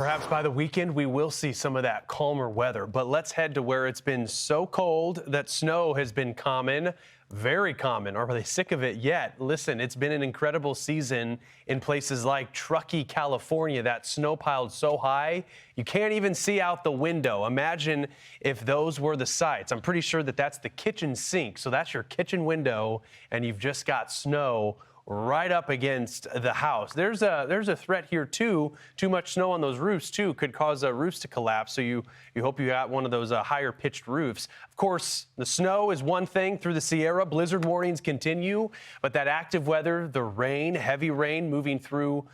Perhaps by the weekend, we will see some of that calmer weather, but let's head to where it's been so cold that snow has been common, very common. Are they sick of it yet? Listen, it's been an incredible season in places like Truckee, California. That snow piled so high, you can't even see out the window. Imagine if those were the sights. I'm pretty sure that that's the kitchen sink. So that's your kitchen window, and you've just got snow right up against the house. There's a threat here too. Too much snow on those roofs too could cause roofs to collapse. So you hope you got one of those higher pitched roofs. Of course, the snow is one thing through the Sierra. Blizzard warnings continue, but that active weather, the rain, heavy rain moving through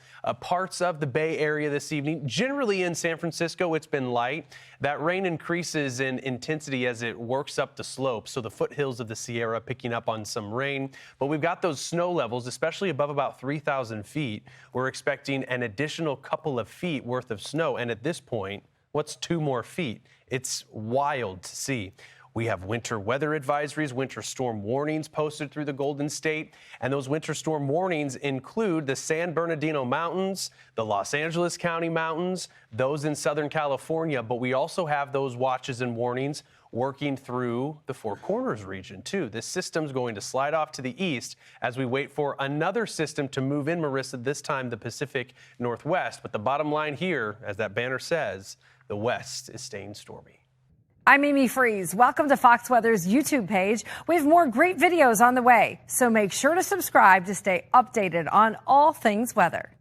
parts of the Bay Area this evening. Generally in San Francisco, it's been light. That rain increases in intensity as it works up the slope. So the foothills of the Sierra picking up on some rain, but we've got those snow levels, especially above about 3,000 feet. We're expecting an additional couple of feet worth of snow. And at this point, what's 2 more feet? It's wild to see. We have winter weather advisories, winter storm warnings posted through the Golden State. And those winter storm warnings include the San Bernardino Mountains, the Los Angeles County Mountains, those in Southern California. But we also have those watches and warnings working through the Four Corners region, too. This system's going to slide off to the east as we wait for another system to move in, Marissa, this time the Pacific Northwest. But the bottom line here, as that banner says, the West is staying stormy. I'm Amy Freeze. Welcome to Fox Weather's YouTube page. We have more great videos on the way, so make sure to subscribe to stay updated on all things weather.